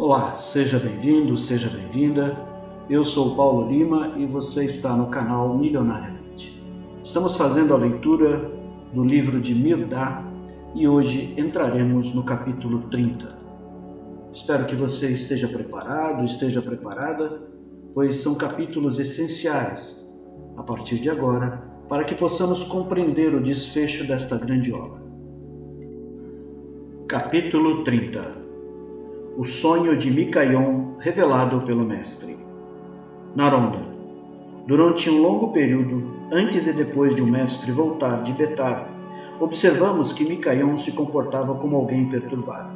Olá, seja bem-vindo, seja bem-vinda. Eu sou Paulo Lima e você está no canal Milionariamente. Estamos fazendo a leitura do livro de Mirdá e hoje entraremos no capítulo 30. Espero que você esteja preparado, esteja preparada, pois são capítulos essenciais a partir de agora para que possamos compreender o desfecho desta grande obra. Capítulo 30. O sonho de Micaion revelado pelo mestre. Naronda. Durante um longo período, antes e depois de o mestre voltar de Betar, observamos que Micaion se comportava como alguém perturbado.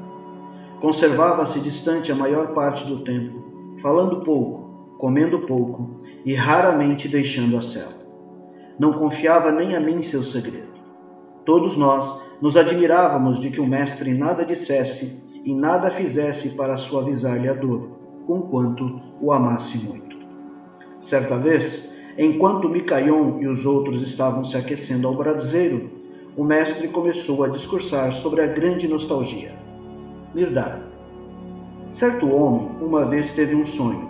Conservava-se distante a maior parte do tempo, falando pouco, comendo pouco e raramente deixando a cela. Não confiava nem a mim seu segredo. Todos nós nos admirávamos de que o mestre nada dissesse e nada fizesse para suavizar-lhe a dor, conquanto o amasse muito. Certa vez, enquanto Micaion e os outros estavam se aquecendo ao braseiro, o mestre começou a discursar sobre a grande nostalgia. Mirdá. Certo homem uma vez teve um sonho.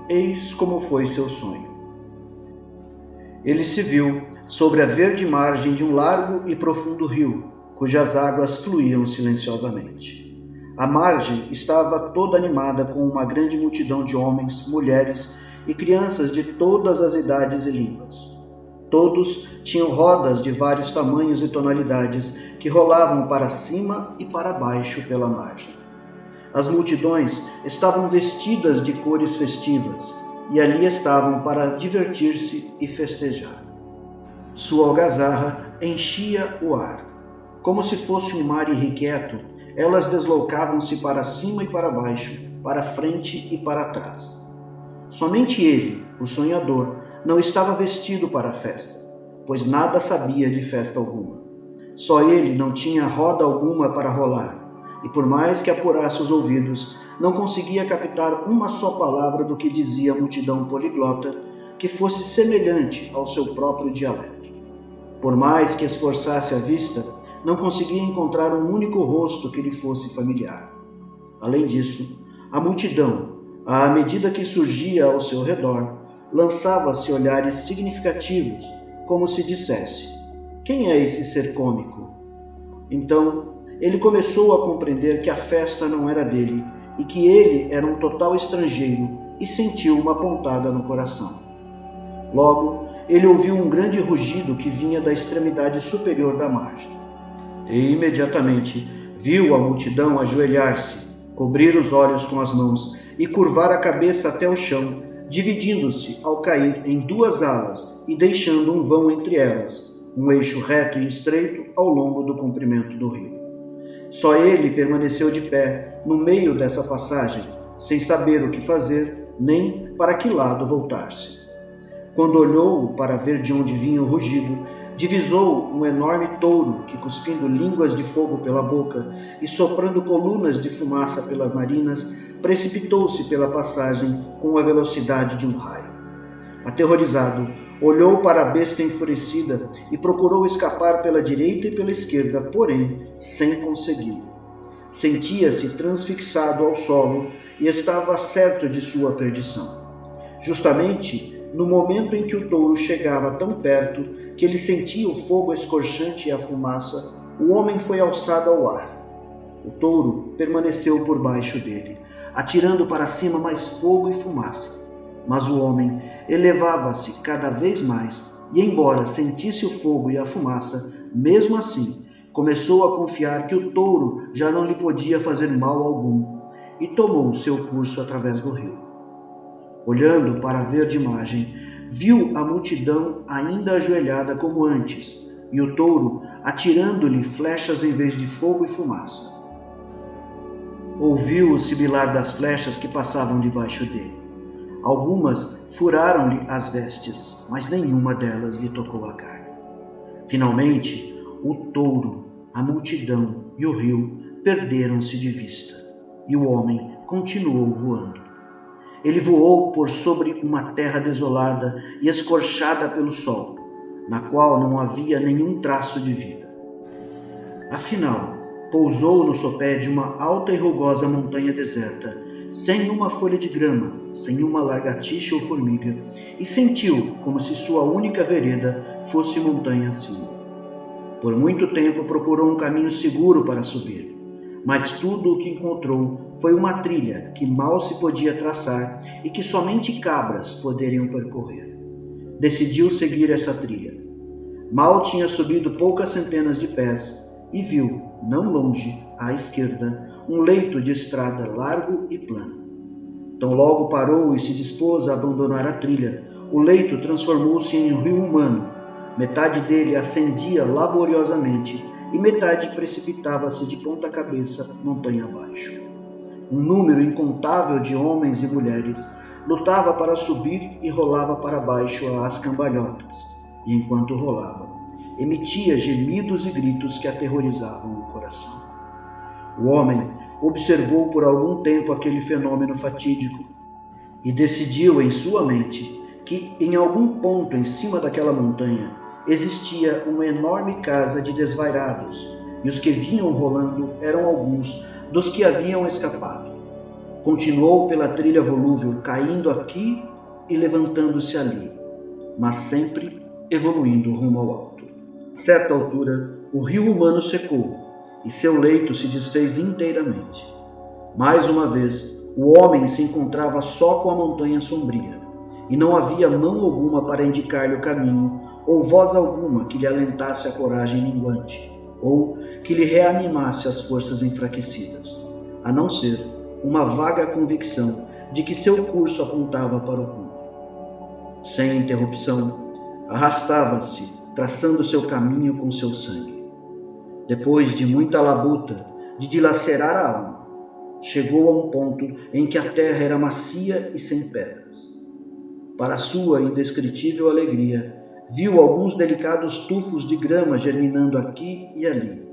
Eis como foi seu sonho. Ele se viu sobre a verde margem de um largo e profundo rio, cujas águas fluíam silenciosamente. A margem estava toda animada com uma grande multidão de homens, mulheres e crianças de todas as idades e línguas. Todos tinham rodas de vários tamanhos e tonalidades que rolavam para cima e para baixo pela margem. As multidões estavam vestidas de cores festivas e ali estavam para divertir-se e festejar. Sua algazarra enchia o ar. Como se fosse um mar irrequieto, elas deslocavam-se para cima e para baixo, para frente e para trás. Somente ele, o sonhador, não estava vestido para a festa, pois nada sabia de festa alguma. Só ele não tinha roda alguma para rolar, e por mais que apurasse os ouvidos, não conseguia captar uma só palavra do que dizia a multidão poliglota que fosse semelhante ao seu próprio dialeto. Por mais que esforçasse a vista, não conseguia encontrar um único rosto que lhe fosse familiar. Além disso, a multidão, à medida que surgia ao seu redor, lançava-se olhares significativos, como se dissesse: quem é esse ser cômico? Então, ele começou a compreender que a festa não era dele e que ele era um total estrangeiro e sentiu uma pontada no coração. Logo, ele ouviu um grande rugido que vinha da extremidade superior da margem. E imediatamente viu a multidão ajoelhar-se, cobrir os olhos com as mãos e curvar a cabeça até o chão, dividindo-se ao cair em duas alas e deixando um vão entre elas, um eixo reto e estreito ao longo do comprimento do rio. Só ele permaneceu de pé no meio dessa passagem, sem saber o que fazer, nem para que lado voltar-se. Quando olhou para ver de onde vinha o rugido, divisou um enorme touro que, cuspindo línguas de fogo pela boca e soprando colunas de fumaça pelas narinas, precipitou-se pela passagem com a velocidade de um raio. Aterrorizado, olhou para a besta enfurecida e procurou escapar pela direita e pela esquerda, porém, sem conseguir. Sentia-se transfixado ao solo e estava certo de sua perdição. Justamente no momento em que o touro chegava tão perto que ele sentia o fogo escorchante e a fumaça, o homem foi alçado ao ar. O touro permaneceu por baixo dele, atirando para cima mais fogo e fumaça. Mas o homem elevava-se cada vez mais e, embora sentisse o fogo e a fumaça, mesmo assim, começou a confiar que o touro já não lhe podia fazer mal algum e tomou seu curso através do rio. Olhando para a verde margem, viu a multidão ainda ajoelhada como antes, e o touro atirando-lhe flechas em vez de fogo e fumaça. Ouviu o sibilar das flechas que passavam debaixo dele. Algumas furaram-lhe as vestes, mas nenhuma delas lhe tocou a carne. Finalmente, o touro, a multidão e o rio perderam-se de vista, e o homem continuou voando. Ele voou por sobre uma terra desolada e escorchada pelo sol, na qual não havia nenhum traço de vida. Afinal, pousou no sopé de uma alta e rugosa montanha deserta, sem uma folha de grama, sem uma lagartixa ou formiga, e sentiu como se sua única vereda fosse montanha acima. Por muito tempo procurou um caminho seguro para subir, mas tudo o que encontrou foi uma trilha que mal se podia traçar e que somente cabras poderiam percorrer. Decidiu seguir essa trilha. Mal tinha subido poucas centenas de pés e viu, não longe, à esquerda, um leito de estrada largo e plano. Tão logo parou e se dispôs a abandonar a trilha, o leito transformou-se em um rio humano. Metade dele ascendia laboriosamente e metade precipitava-se de ponta cabeça montanha abaixo. Um número incontável de homens e mulheres lutava para subir e rolava para baixo às cambalhotas, e enquanto rolava, emitia gemidos e gritos que aterrorizavam o coração. O homem observou por algum tempo aquele fenômeno fatídico e decidiu em sua mente que em algum ponto em cima daquela montanha existia uma enorme casa de desvairados, e os que vinham rolando eram alguns dos que haviam escapado. Continuou pela trilha volúvel, caindo aqui e levantando-se ali, mas sempre evoluindo rumo ao alto. A certa altura, o rio humano secou e seu leito se desfez inteiramente. Mais uma vez, o homem se encontrava só com a montanha sombria, e não havia mão alguma para indicar-lhe o caminho, ou voz alguma que lhe alentasse a coragem minguante, ou que lhe reanimasse as forças enfraquecidas, a não ser uma vaga convicção de que seu curso apontava para o cume. Sem interrupção, arrastava-se, traçando seu caminho com seu sangue. Depois de muita labuta, de dilacerar a alma, chegou a um ponto em que a terra era macia e sem pedras. Para sua indescritível alegria, viu alguns delicados tufos de grama germinando aqui e ali,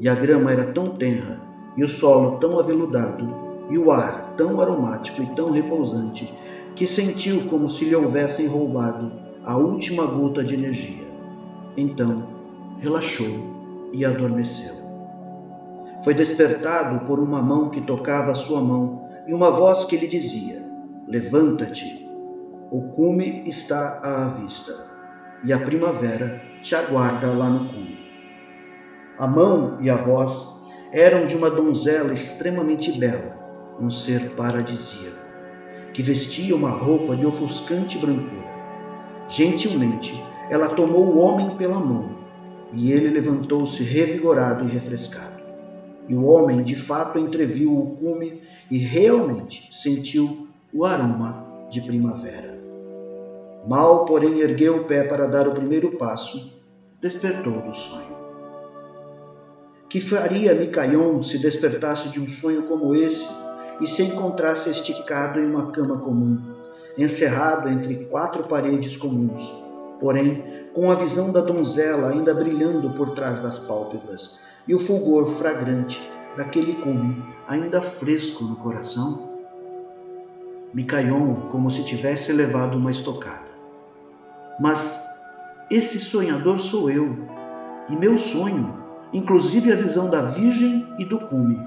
e a grama era tão tenra, e o solo tão aveludado, e o ar tão aromático e tão repousante, que sentiu como se lhe houvessem roubado a última gota de energia. Então, relaxou e adormeceu. Foi despertado por uma mão que tocava a sua mão e uma voz que lhe dizia: levanta-te, o cume está à vista, e a primavera te aguarda lá no cume. A mão e a voz eram de uma donzela extremamente bela, um ser paradisíaco, que vestia uma roupa de ofuscante brancura. Gentilmente, ela tomou o homem pela mão, e ele levantou-se revigorado e refrescado. E o homem, de fato, entreviu o cume e realmente sentiu o aroma de primavera. Mal, porém, ergueu o pé para dar o primeiro passo, despertou do sonho. Que faria Micaion se despertasse de um sonho como esse e se encontrasse esticado em uma cama comum, encerrado entre 4 paredes comuns, porém com a visão da donzela ainda brilhando por trás das pálpebras e o fulgor fragrante daquele cume ainda fresco no coração? Micaion como se tivesse levado uma estocada. Mas esse sonhador sou eu, e meu sonho, inclusive a visão da Virgem e do cume.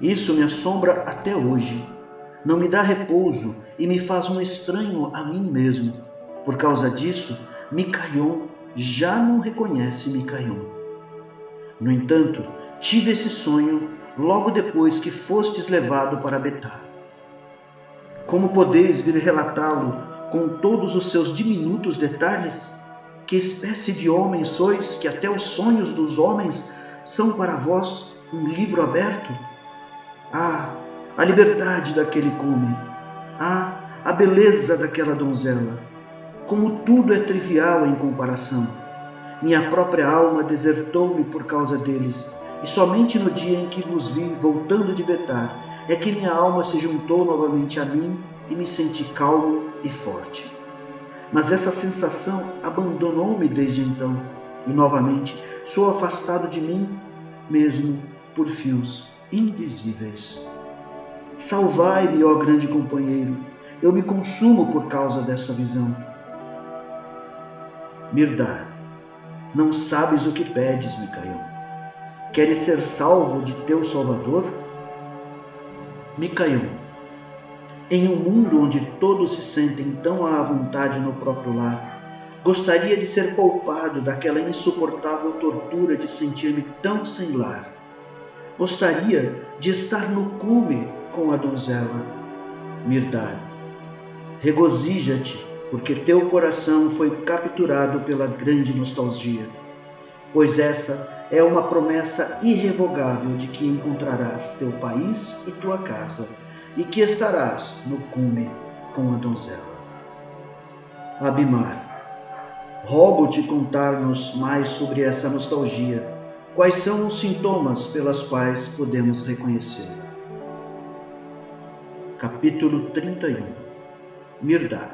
Isso me assombra até hoje, não me dá repouso e me faz um estranho a mim mesmo. Por causa disso, Micaion já não reconhece Micaion. No entanto, tive esse sonho logo depois que fostes levado para Betá. Como podeis vir relatá-lo com todos os seus diminutos detalhes? Que espécie de homem sois que até os sonhos dos homens são para vós um livro aberto? Ah, a liberdade daquele cume! Ah, a beleza daquela donzela! Como tudo é trivial em comparação. Minha própria alma desertou-me por causa deles, e somente no dia em que vos vi voltando de Betá é que minha alma se juntou novamente a mim e me senti calmo e forte. Mas essa sensação abandonou-me desde então, e novamente sou afastado de mim mesmo por fios invisíveis. Salvai-me, ó grande companheiro, eu me consumo por causa dessa visão. Mirdar, não sabes o que pedes, Micaion. Queres ser salvo de teu Salvador? Micaion. Em um mundo onde todos se sentem tão à vontade no próprio lar, gostaria de ser poupado daquela insuportável tortura de sentir-me tão sem lar. Gostaria de estar no cume com a donzela. Mirdad, regozija-te, porque teu coração foi capturado pela grande nostalgia, pois essa é uma promessa irrevogável de que encontrarás teu país e tua casa, e que estarás no cume com a donzela. Abimar, rogo-te contar-nos mais sobre essa nostalgia. Quais são os sintomas pelas quais podemos reconhecê-la? Capítulo 31. Mirdad.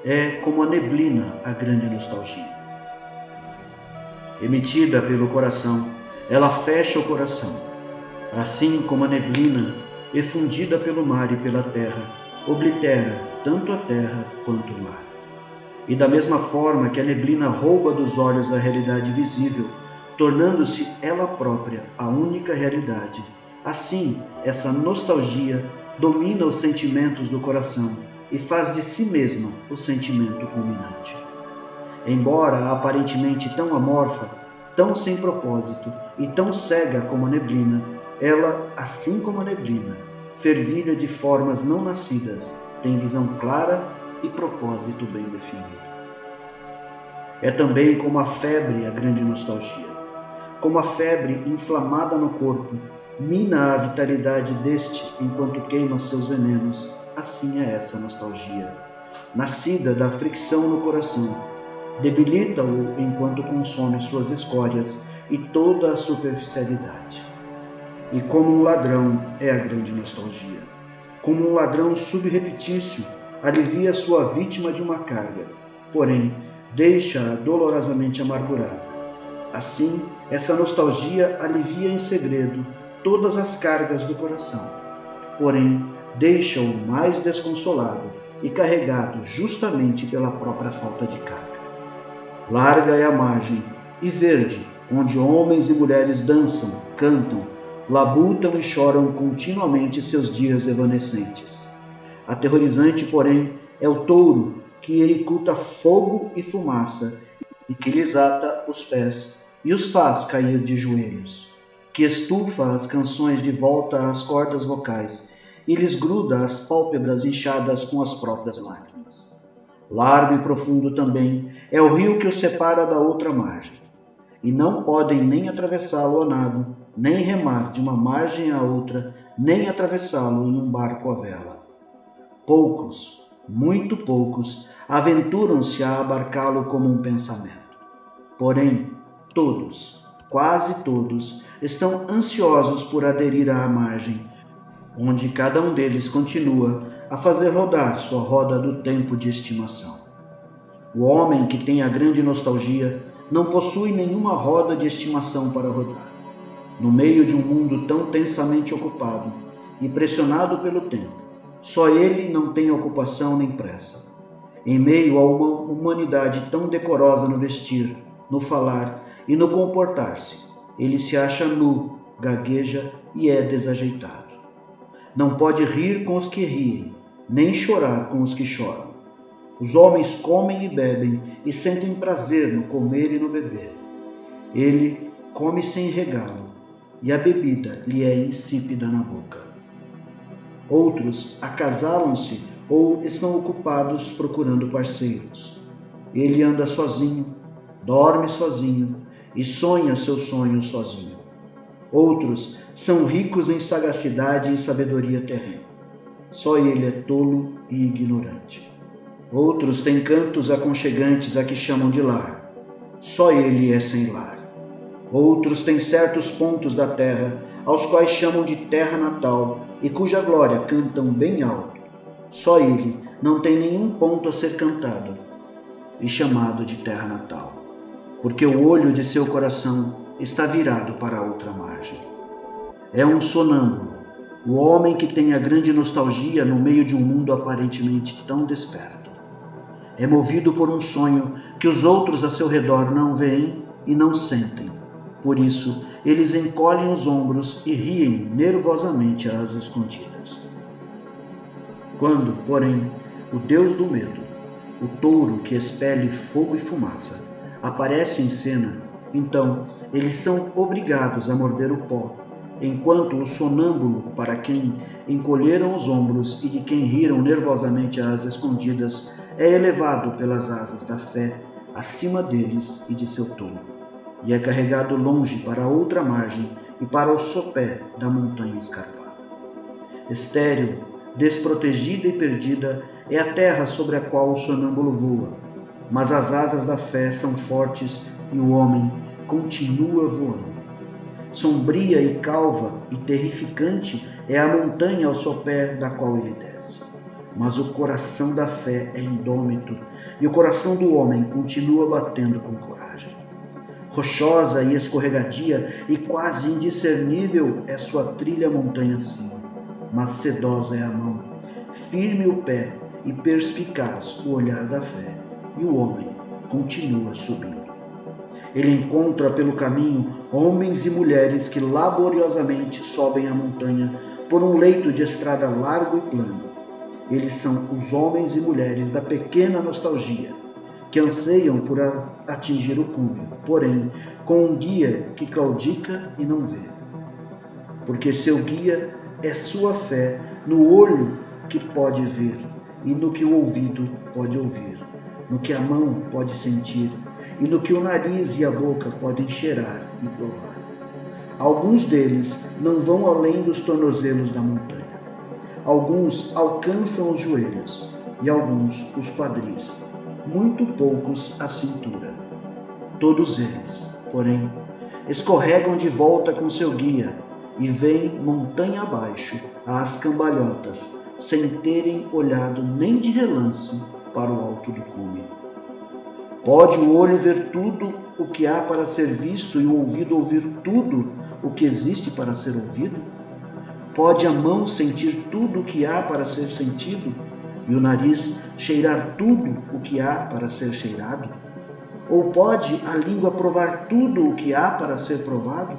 É como a neblina a grande nostalgia. Emitida pelo coração, ela fecha o coração, assim como a neblina, efundida pelo mar e pela terra, oblitera tanto a terra quanto o mar. E da mesma forma que a neblina rouba dos olhos a realidade visível, tornando-se ela própria a única realidade, assim essa nostalgia domina os sentimentos do coração e faz de si mesma o sentimento culminante. Embora aparentemente tão amorfa, tão sem propósito e tão cega como a neblina, ela, assim como a neblina, fervilha de formas não nascidas, tem visão clara e propósito bem definido. É também como a febre a grande nostalgia. Como a febre inflamada no corpo mina a vitalidade deste enquanto queima seus venenos, assim é essa nostalgia, nascida da fricção no coração, debilita-o enquanto consome suas escórias e toda a superficialidade. E como um ladrão é a grande nostalgia. Como um ladrão subrepetício, alivia sua vítima de uma carga, porém deixa-a dolorosamente amargurada. Assim, essa nostalgia alivia em segredo todas as cargas do coração, porém deixa-o mais desconsolado e carregado justamente pela própria falta de carga. Larga é a margem e verde, onde homens e mulheres dançam, cantam, labutam e choram continuamente seus dias evanescentes. Aterrorizante, porém, é o touro que ericuta fogo e fumaça e que lhes ata os pés e os faz cair de joelhos, que estufa as canções de volta às cordas vocais e lhes gruda as pálpebras inchadas com as próprias lágrimas. Largo e profundo também é o rio que os separa da outra margem, e não podem nem atravessá-lo a nado, nem remar de uma margem à outra, nem atravessá-lo em um barco à vela. Poucos, muito poucos, aventuram-se a abarcá-lo como um pensamento. Porém, todos, quase todos, estão ansiosos por aderir à margem, onde cada um deles continua a fazer rodar sua roda do tempo de estimação. O homem que tem a grande nostalgia não possui nenhuma roda de estimação para rodar. No meio de um mundo tão tensamente ocupado e pressionado pelo tempo, só ele não tem ocupação nem pressa. Em meio a uma humanidade tão decorosa no vestir, no falar e no comportar-se, ele se acha nu, gagueja e é desajeitado. Não pode rir com os que riem, nem chorar com os que choram. Os homens comem e bebem e sentem prazer no comer e no beber. Ele come sem regalo, e a bebida lhe é insípida na boca. Outros acasalam-se ou estão ocupados procurando parceiros. Ele anda sozinho, dorme sozinho e sonha seus sonhos sozinho. Outros são ricos em sagacidade e sabedoria terrena. Só ele é tolo e ignorante. Outros têm cantos aconchegantes a que chamam de lar. Só ele é sem lar. Outros têm certos pontos da terra aos quais chamam de terra natal e cuja glória cantam bem alto. Só ele não tem nenhum ponto a ser cantado e chamado de terra natal, porque o olho de seu coração está virado para outra margem. É um sonâmbulo, o homem que tem a grande nostalgia no meio de um mundo aparentemente tão desperto. É movido por um sonho que os outros a seu redor não veem e não sentem. Por isso, eles encolhem os ombros e riem nervosamente às escondidas. Quando, porém, o Deus do medo, o touro que expele fogo e fumaça, aparece em cena, então eles são obrigados a morder o pó, enquanto o sonâmbulo, para quem encolheram os ombros e de quem riram nervosamente às escondidas, é elevado pelas asas da fé acima deles e de seu touro, e é carregado longe para outra margem e para o sopé da montanha escarpada. Estéril, desprotegida e perdida é a terra sobre a qual o sonâmbulo voa, mas as asas da fé são fortes e o homem continua voando. Sombria e calva e terrificante é a montanha ao sopé da qual ele desce. Mas o coração da fé é indômito e o coração do homem continua batendo com coragem. Rochosa e escorregadia e quase indiscernível é sua trilha montanha acima, mas sedosa é a mão, firme o pé e perspicaz o olhar da fé, e o homem continua subindo. Ele encontra pelo caminho homens e mulheres que laboriosamente sobem a montanha por um leito de estrada largo e plano. Eles são os homens e mulheres da pequena nostalgia, que anseiam por atingir o cume, porém com um guia que claudica e não vê. Porque seu guia é sua fé no olho que pode ver e no que o ouvido pode ouvir, no que a mão pode sentir e no que o nariz e a boca podem cheirar e provar. Alguns deles não vão além dos tornozelos da montanha. Alguns alcançam os joelhos e alguns os quadris, muito poucos a cintura. Todos eles, porém, escorregam de volta com seu guia e vêm montanha abaixo às cambalhotas, sem terem olhado nem de relance para o alto do cume. Pode o olho ver tudo o que há para ser visto e o ouvido ouvir tudo o que existe para ser ouvido? Pode a mão sentir tudo o que há para ser sentido e o nariz cheirar tudo o que há para ser cheirado? Ou pode a língua provar tudo o que há para ser provado?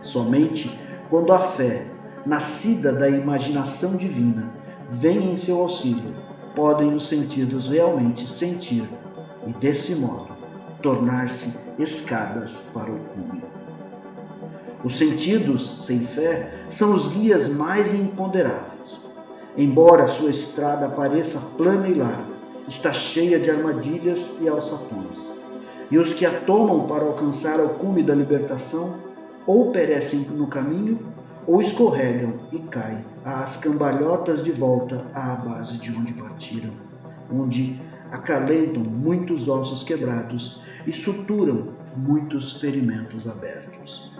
Somente quando a fé, nascida da imaginação divina, vem em seu auxílio, podem os sentidos realmente sentir e, desse modo, tornar-se escadas para o cume. Os sentidos, sem fé, são os guias mais imponderáveis. Embora sua estrada pareça plana e larga, está cheia de armadilhas e alçapões. E os que a tomam para alcançar o cume da libertação ou perecem no caminho ou escorregam e caem às cambalhotas de volta à base de onde partiram, onde acalentam muitos ossos quebrados e suturam muitos ferimentos abertos.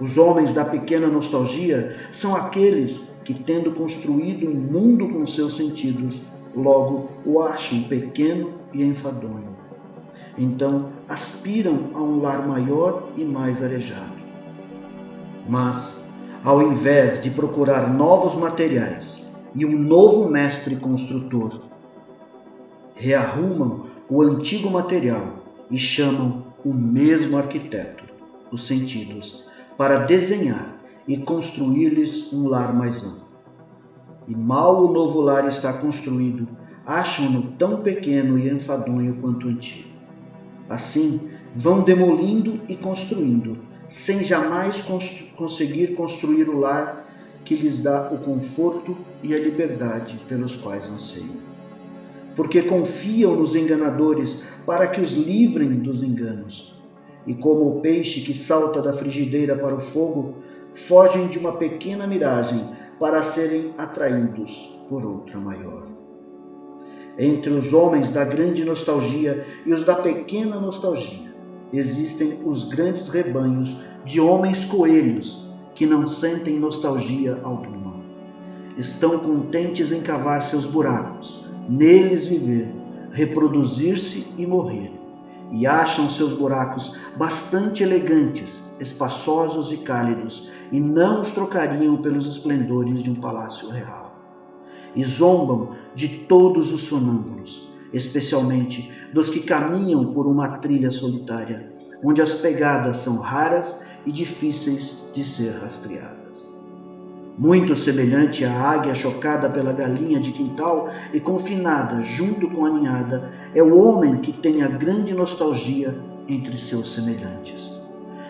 Os homens da pequena nostalgia são aqueles que, tendo construído um mundo com seus sentidos, logo o acham pequeno e enfadonho. Então aspiram a um lar maior e mais arejado. Mas, ao invés de procurar novos materiais e um novo mestre construtor, rearrumam o antigo material e chamam o mesmo arquiteto, os sentidos, para desenhar e construir-lhes um lar mais amplo. E mal o novo lar está construído, acham-no tão pequeno e enfadonho quanto o antigo. Assim, vão demolindo e construindo, sem jamais conseguir construir o lar que lhes dá o conforto e a liberdade pelos quais anseiam. Porque confiam nos enganadores para que os livrem dos enganos. E como o peixe que salta da frigideira para o fogo, fogem de uma pequena miragem para serem atraídos por outra maior. Entre os homens da grande nostalgia e os da pequena nostalgia, existem os grandes rebanhos de homens coelhos que não sentem nostalgia alguma. Estão contentes em cavar seus buracos, neles viver, reproduzir-se e morrer, e acham seus buracos bastante elegantes, espaçosos e cálidos, e não os trocariam pelos esplendores de um palácio real. E zombam de todos os sonâmbulos, especialmente dos que caminham por uma trilha solitária, onde as pegadas são raras e difíceis de ser rastreadas. Muito semelhante à águia chocada pela galinha de quintal e confinada junto com a ninhada, é o homem que tem a grande nostalgia entre seus semelhantes.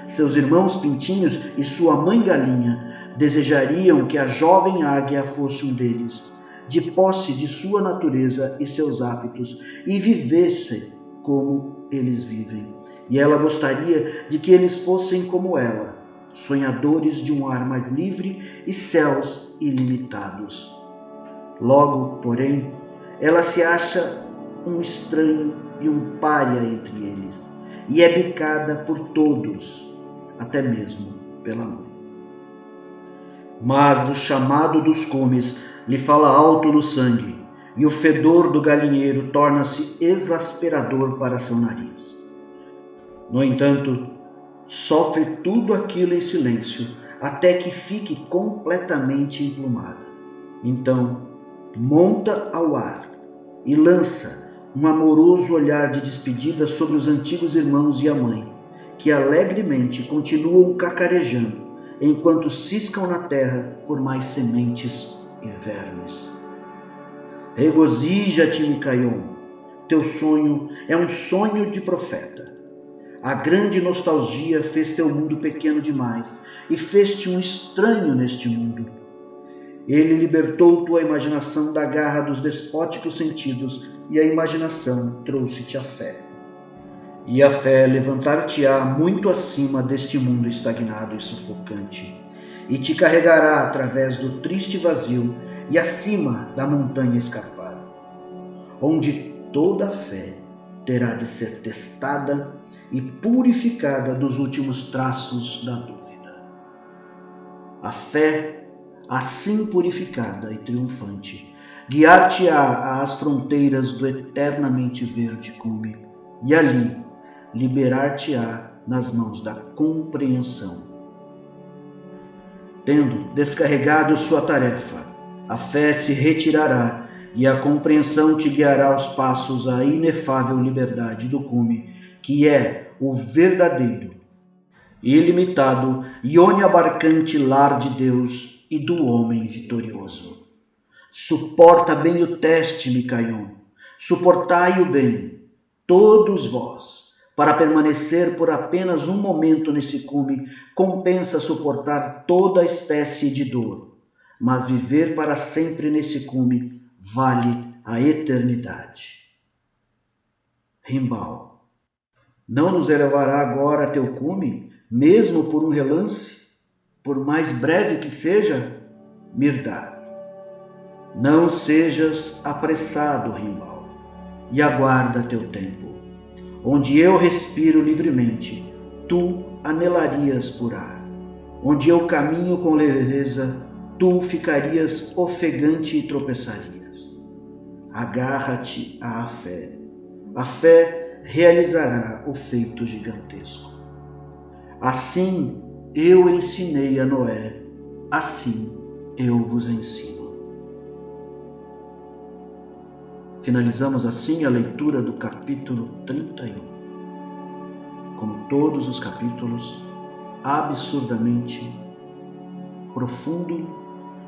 Seus irmãos pintinhos e sua mãe galinha desejariam que a jovem águia fosse um deles, de posse de sua natureza e seus hábitos, e vivesse como eles vivem. E ela gostaria de que eles fossem como ela, sonhadores de um ar mais livre e céus ilimitados. Logo, porém, ela se acha um estranho e um pária entre eles, e é bicada por todos, até mesmo pela mãe. Mas o chamado dos cumes lhe fala alto no sangue, e o fedor do galinheiro torna-se exasperador para seu nariz. No entanto, sofre tudo aquilo em silêncio, até que fique completamente emplumada. Então, monta ao ar e lança um amoroso olhar de despedida sobre os antigos irmãos e a mãe, que alegremente continuam cacarejando, enquanto ciscam na terra por mais sementes e vermes. Regozija-te, Micaion, teu sonho é um sonho de profeta. A grande nostalgia fez teu mundo pequeno demais e fez-te um estranho neste mundo. Ele libertou tua imaginação da garra dos despóticos sentidos e a imaginação trouxe-te a fé. E a fé levantar-te-á muito acima deste mundo estagnado e sufocante, e te carregará através do triste vazio e acima da montanha escarpada, onde toda a fé terá de ser testada e purificada dos últimos traços da dúvida. A fé, assim purificada e triunfante, guiar-te-á às fronteiras do eternamente verde cume, e ali liberar-te-á nas mãos da compreensão. Tendo descarregado sua tarefa, a fé se retirará e a compreensão te guiará aos passos à inefável liberdade do cume, que é o verdadeiro, ilimitado e oniabarcante lar de Deus e do homem vitorioso. Suporta bem o teste, Micaion, suportai-o bem, todos vós, para permanecer por apenas um momento nesse cume, compensa suportar toda espécie de dor, mas viver para sempre nesse cume vale a eternidade. Rimbal, não nos elevará agora a teu cume, mesmo por um relance, por mais breve que seja? Mirdar, não sejas apressado, Rimbal, e aguarda teu tempo. Onde eu respiro livremente, tu anelarias por ar. Onde eu caminho com leveza, tu ficarias ofegante e tropeçarias. Agarra-te à fé. A fé realizará o feito gigantesco. Assim eu ensinei a Noé, assim eu vos ensino. Finalizamos assim a leitura do capítulo 31. Como todos os capítulos, absurdamente profundo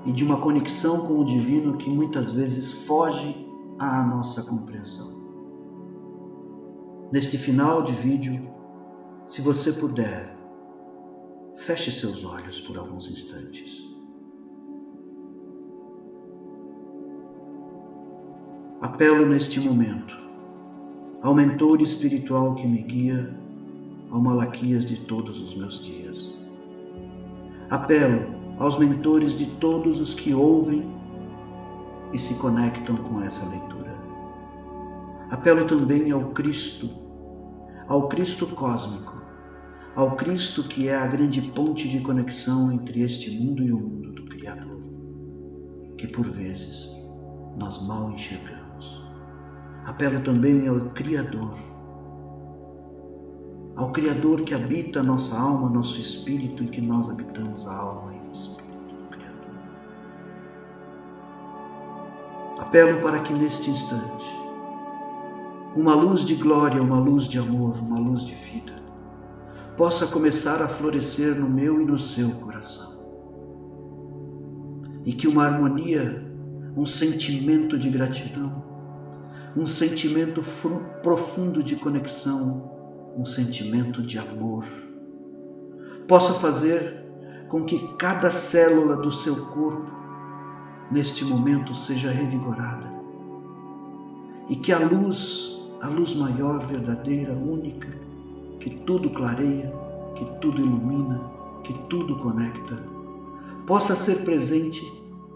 e de uma conexão com o divino que muitas vezes foge à nossa compreensão. Neste final de vídeo, se você puder, feche seus olhos por alguns instantes. Apelo neste momento ao mentor espiritual que me guia ao Malaquias de todos os meus dias. Apelo aos mentores de todos os que ouvem e se conectam com essa leitura. Apelo também ao Cristo cósmico, ao Cristo que é a grande ponte de conexão entre este mundo e o mundo do Criador, que por vezes nós mal enxergamos. Apelo também ao Criador que habita a nossa alma, nosso espírito, e que nós habitamos a alma e o espírito do Criador. Apelo para que neste instante uma luz de glória, uma luz de amor, uma luz de vida, possa começar a florescer no meu e no seu coração. E que uma harmonia, um sentimento de gratidão, um sentimento profundo de conexão, um sentimento de amor, possa fazer com que cada célula do seu corpo, neste momento, seja revigorada. E que a luz maior, verdadeira, única, que tudo clareia, que tudo ilumina, que tudo conecta, possa ser presente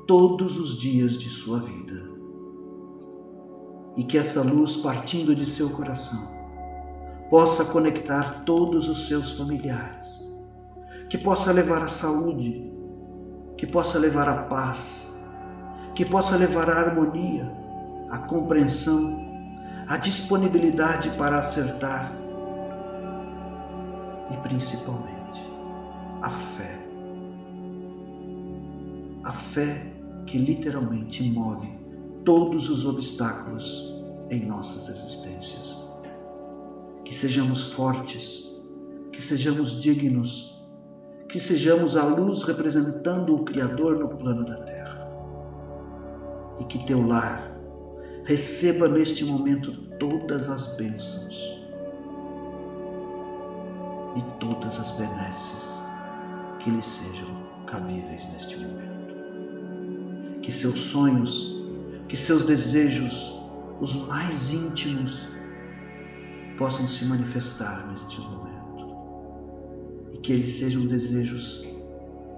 todos os dias de sua vida. E que essa luz, partindo de seu coração, possa conectar todos os seus familiares, que possa levar a saúde, que possa levar a paz, que possa levar a harmonia, a compreensão, a disponibilidade para acertar e principalmente a fé. A fé que literalmente move todos os obstáculos em nossas existências. Que sejamos fortes, que sejamos dignos, que sejamos a luz representando o Criador no plano da Terra. E que teu lar receba neste momento todas as bênçãos e todas as benesses que lhe sejam cabíveis neste momento. Que seus sonhos, que seus desejos, os mais íntimos, possam se manifestar neste momento. E que eles sejam desejos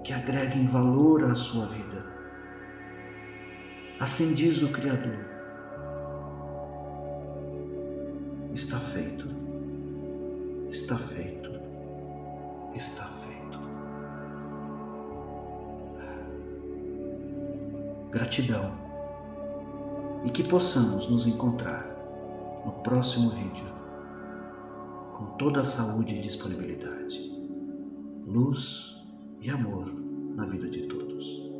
que agreguem valor à sua vida. Assim diz o Criador. Está feito, está feito, está feito. Gratidão. E que possamos nos encontrar no próximo vídeo com toda a saúde e disponibilidade, luz e amor na vida de todos.